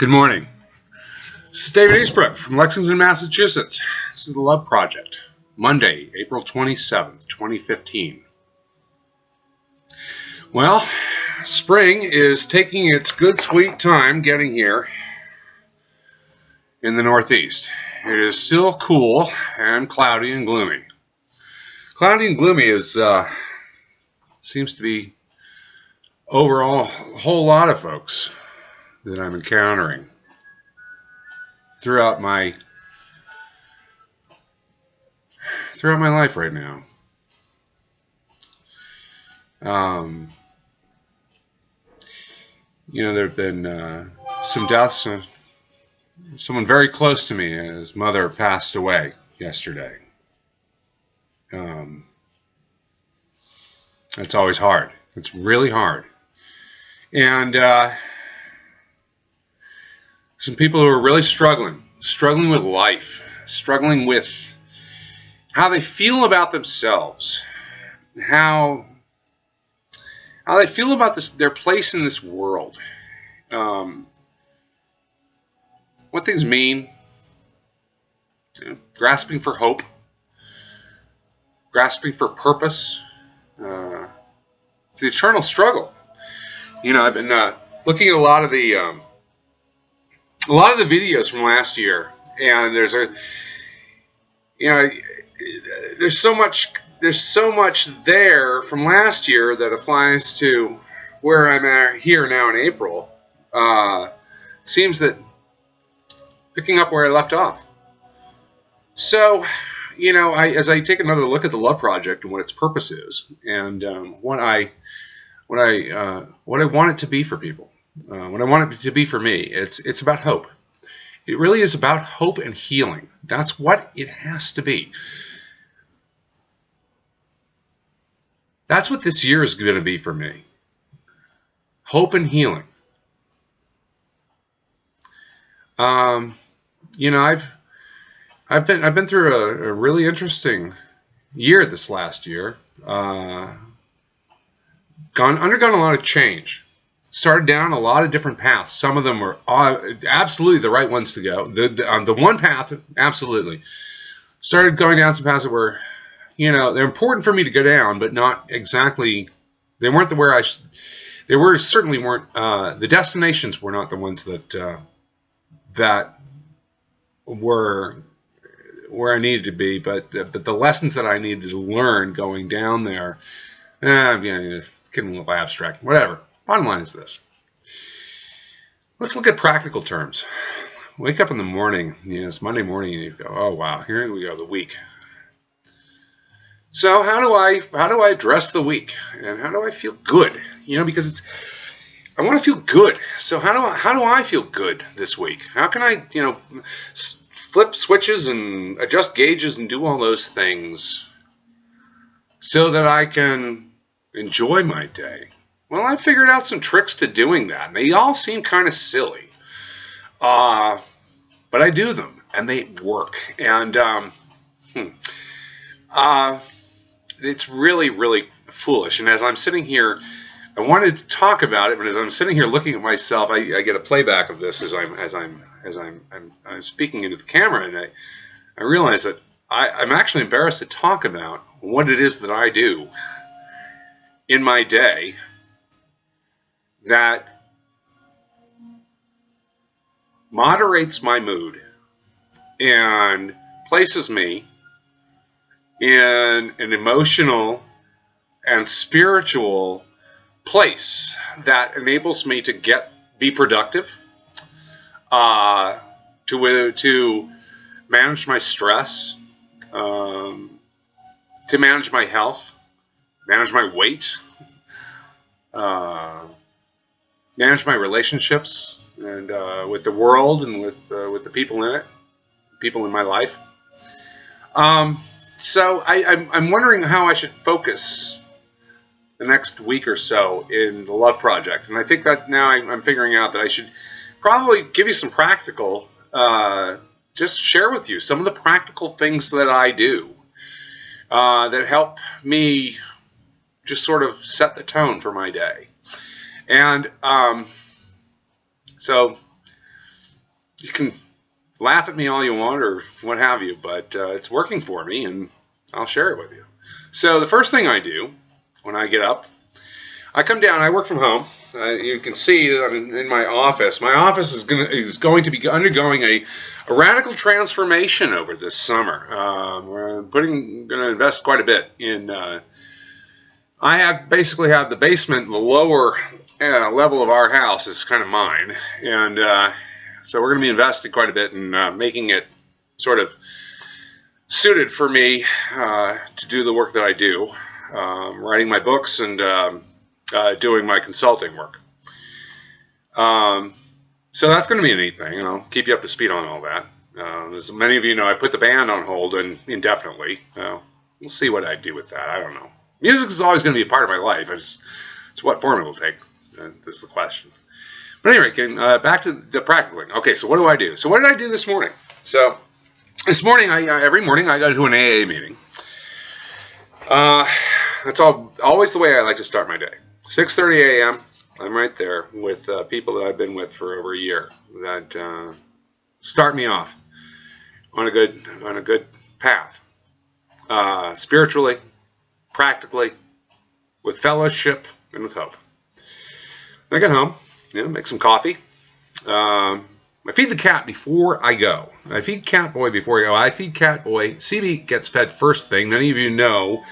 Good morning. This is David Eastbrook from Lexington, Massachusetts. This is the Love Project, Monday, April 27th, 2015. Well, spring is taking its good sweet time getting here in the Northeast. It is still cool and cloudy and gloomy. Cloudy and gloomy seems to be overall a whole lot of folks that I'm encountering throughout my life right now. There have been some deaths. Someone very close to me, his mother passed away yesterday. That's always hard. It's really hard. And some people who are really struggling with life, struggling with how they feel about themselves, how they feel about their place in this world, what things mean, grasping for hope, grasping for purpose. It's the eternal struggle. I've been looking at a lot of the videos from last year, and there's so much there from last year that applies to where I'm at here now in April. Seems that picking up where I left off. So, as I take another look at the Love Project and what its purpose is, and what I want it to be for people, what I want it to be for me, it's about hope. It really is about hope and healing. That's what it has to be. That's what this year is going to be for me. Hope and healing. I've been through a really interesting year this last year. Undergone a lot of change. Started down a lot of different paths. Some of them were absolutely the right ones to go. The one path, absolutely. Started going down some paths that were, they're important for me to go down, but not exactly. They weren't they certainly weren't. The destinations were not the ones that were where I needed to be, but the lessons that I needed to learn going down there, it's getting a little abstract. Whatever. Bottom line is this. Let's look at practical terms. Wake up in the morning, it's Monday morning, and you go, oh wow, here we go, the week. So how do I address the week, and how do I feel good? Because I want to feel good. So how do I feel good this week? How can I, flip switches and adjust gauges and do all those things so that I can enjoy my day? Well, I figured out some tricks to doing that, and they all seem kind of silly. But I do them, and they work. And it's really, really foolish. And as I'm sitting here, I wanted to talk about it, but as I'm sitting here looking at myself, I get a playback of this as I'm speaking into the camera, and I realize that I'm actually embarrassed to talk about what it is that I do in my day that moderates my mood and places me in an emotional and spiritual place that enables me to be productive, to manage my stress, to manage my health, manage my weight, manage my relationships and with the world and with the people in it, people in my life. So I'm wondering how I should focus the next week or so in the Love Project, and I think that now I'm figuring out that I should probably give you some practical, just share with you some of the practical things that I do that help me just sort of set the tone for my day. And so you can laugh at me all you want or what have you, but it's working for me, and I'll share it with you. So the first thing I do when I get up, I come down. I work from home. You can see that I'm in my office. My office is going to be undergoing a radical transformation over this summer. We're going to invest quite a bit in. Basically have the basement, the lower level of our house is kind of mine, and so we're going to be investing quite a bit in making it sort of suited for me to do the work that I do, writing my books and doing my consulting work. So that's going to be a neat thing, and I'll keep you up to speed on all that. As many of you know, I put the band on hold indefinitely. We'll see what I do with that. I don't know. Music is always going to be a part of my life. It's what form it will take. This is the question. But anyway, getting back to the practical thing. Okay, so what do I do? So what did I do this morning? So this morning, every morning I go to an AA meeting. That's always the way I like to start my day. 6:30 a.m. I'm right there with people that I've been with for over a year that start me off on a good path, spiritually, practically, with fellowship, and with hope. I get home, make some coffee. I feed the cat before I go. I feed Catboy before I go. I feed Catboy. CB gets fed first thing. Many of you know.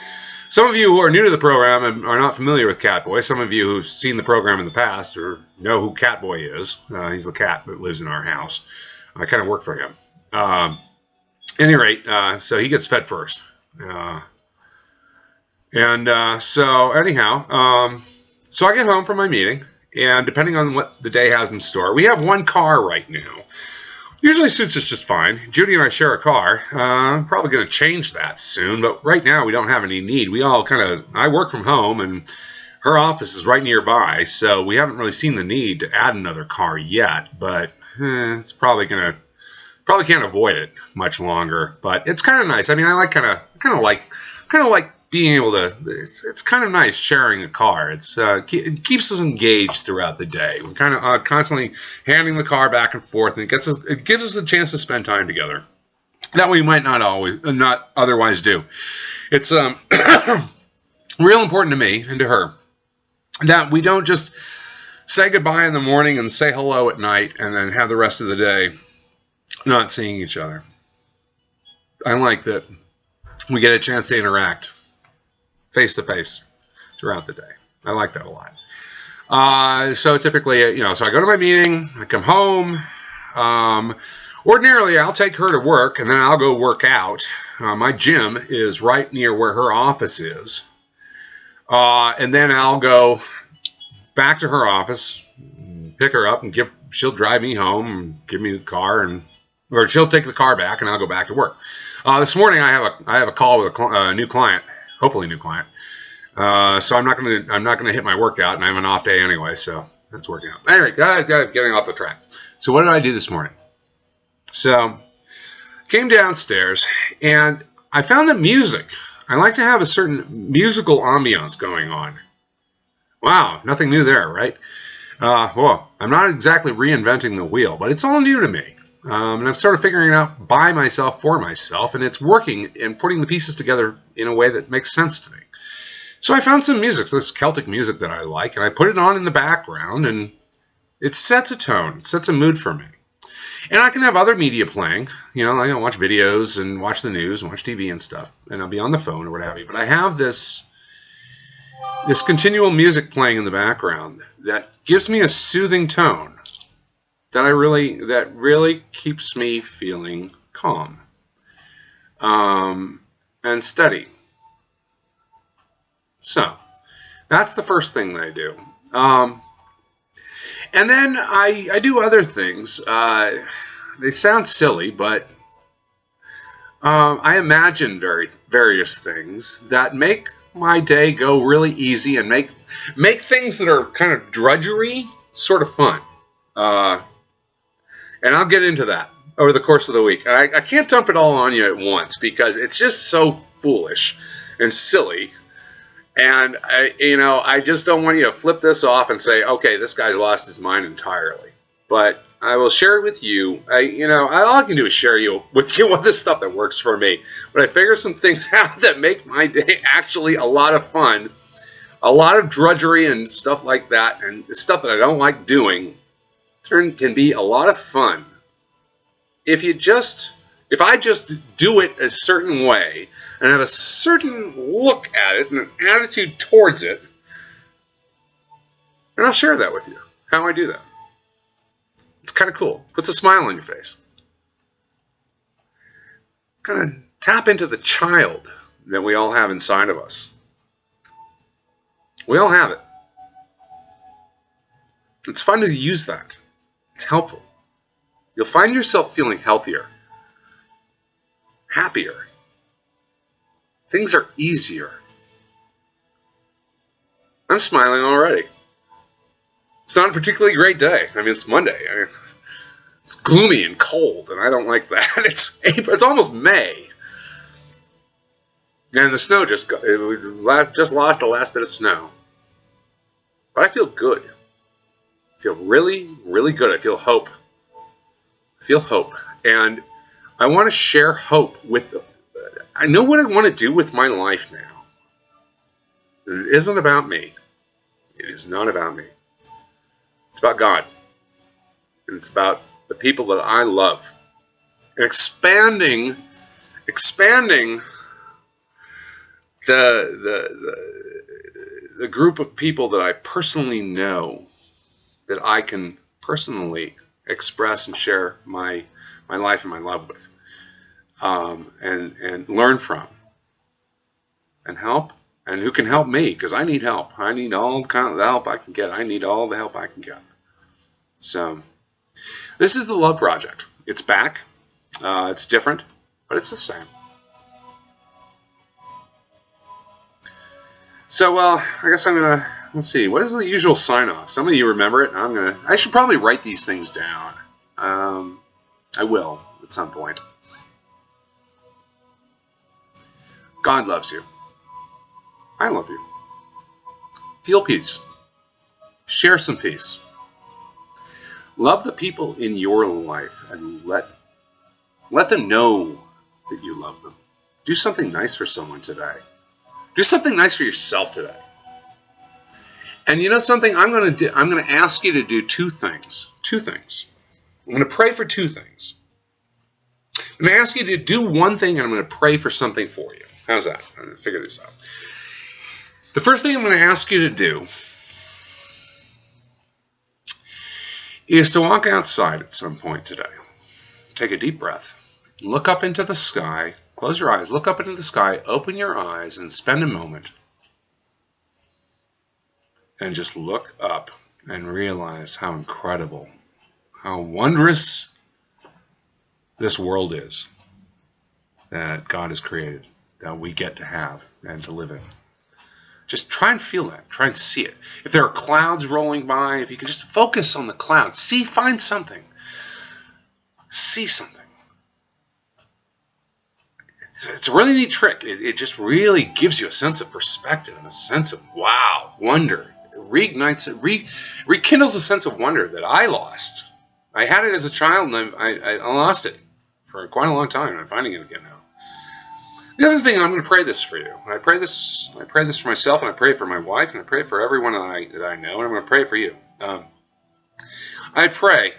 Some of you who are new to the program and are not familiar with Catboy. Some of you who've seen the program in the past or know who Catboy is. He's the cat that lives in our house. I kind of work for him. At any rate, so he gets fed first. So anyhow, so I get home from my meeting, and depending on what the day has in store, we have one car right now. Usually suits us just fine. Judy and I share a car. I'm probably going to change that soon, but right now we don't have any need. I work from home, and her office is right nearby, so we haven't really seen the need to add another car yet, but it's probably can't avoid it much longer, but it's kind of nice. I mean, I kind of like being able to, it's kind of nice sharing a car. It keeps us engaged throughout the day. We're kind of constantly handing the car back and forth, and it gives us a chance to spend time together that we might not otherwise do. It's real important to me and to her that we don't just say goodbye in the morning and say hello at night and then have the rest of the day not seeing each other. I like that we get a chance to interact face to face throughout the day. I like that a lot. So typically, so I go to my meeting, I come home. Ordinarily, I'll take her to work, and then I'll go work out. My gym is right near where her office is. And then I'll go back to her office, pick her up, and she'll drive me home and give me the car, or she'll take the car back, and I'll go back to work. This morning, I have a call with a new client. Hopefully, a new client. So I'm not gonna hit my workout, and I have an off day anyway, so that's working out. Anyway, getting off the track. So what did I do this morning? So came downstairs, and I found that music. I like to have a certain musical ambiance going on. Wow, nothing new there, right? Well, I'm not exactly reinventing the wheel, but it's all new to me. And I'm sort of figuring it out by myself, for myself, and it's working and putting the pieces together in a way that makes sense to me. So I found some music, this Celtic music that I like, and I put it on in the background, and it sets a tone, it sets a mood for me. And I can have other media playing, I can watch videos and watch the news and watch TV and stuff, and I'll be on the phone or what have you. But I have this continual music playing in the background that gives me a soothing tone that really keeps me feeling calm and steady. So that's the first thing that I do. And then I do other things. They sound silly, but I imagine various things that make my day go really easy and make things that are kind of drudgery sort of fun. And I'll get into that over the course of the week. And I can't dump it all on you at once because it's just so foolish and silly. And I just don't want you to flip this off and say, okay, this guy's lost his mind entirely. but I will share it with you. All I can do is share with you the stuff that works for me. But I figure some things out that make my day actually a lot of fun. A lot of drudgery and stuff like that, and stuff that I don't like doing, can be a lot of fun if I just do it a certain way and have a certain look at it and an attitude towards it. And I'll share that with you, how I do that. It's kind of cool. Puts a smile on your face. Kind of tap into the child that we all have inside of us. We all have it. It's fun to use that. It's helpful. You'll find yourself feeling healthier, happier. Things are easier. I'm smiling already. It's not a particularly great day. I mean, it's Monday. It's gloomy and cold, and I don't like that. It's April. It's almost May. And the snow just lost the last bit of snow. But I feel good. I feel really, really good. I feel hope. And I want to share hope I know what I want to do with my life now. It isn't about me. It is not about me. It's about God. And it's about the people that I love. And expanding the group of people that I personally know, that I can personally express and share my life and my love with, and learn from, and help, and who can help me, because I need help. I need all the help I can get. I need all the help I can get. So this is the Love Project. It's back. It's different, but it's the same. So, I guess I'm going to, let's see, what is the usual sign-off? Some of you remember it. I should probably write these things down. I will at some point. God loves you. I love you. Feel peace. Share some peace. Love the people in your life and let them know that you love them. Do something nice for someone today. Do something nice for yourself today. And you know something? I'm going to ask you to do two things. I'm going to pray for two things. I'm going to ask you to do one thing, and I'm going to pray for something for you. How's that? I'm going to figure this out. The first thing I'm going to ask you to do is to walk outside at some point today. Take a deep breath. Look up into the sky. Close your eyes. Look up into the sky. Open your eyes and spend a moment. And just look up and realize how incredible, how wondrous this world is that God has created, that we get to have and to live in. Just try and feel that. Try and see it. If there are clouds rolling by, if you can just focus on the clouds, find something. See something. It's a really neat trick. It just really gives you a sense of perspective and a sense of wow, wonder. It reignites it, rekindles a sense of wonder that I lost. I had it as a child, and I lost it for quite a long time. I'm finding it again now. The other thing, I'm going to pray this for you. And I pray this for myself, and I pray for my wife, and I pray for everyone that I know, and I'm going to pray for you. I pray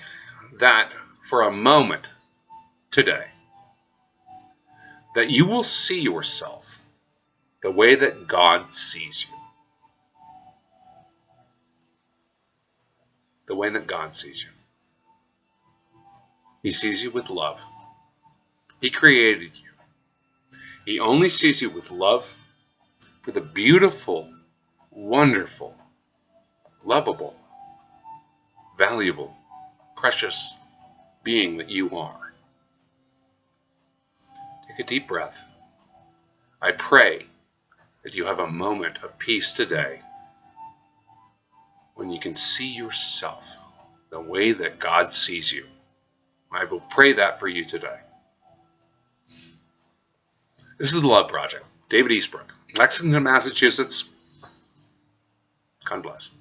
that for a moment today, that you will see yourself the way that God sees you. The way that God sees you. He sees you with love. He created you. He only sees you with love for the beautiful, wonderful, lovable, valuable, precious being that you are. Take a deep breath. I pray that you have a moment of peace today when you can see yourself the way that God sees you. I will pray that for you today. This is the Love Project. David Eastbrook, Lexington, Massachusetts. God bless.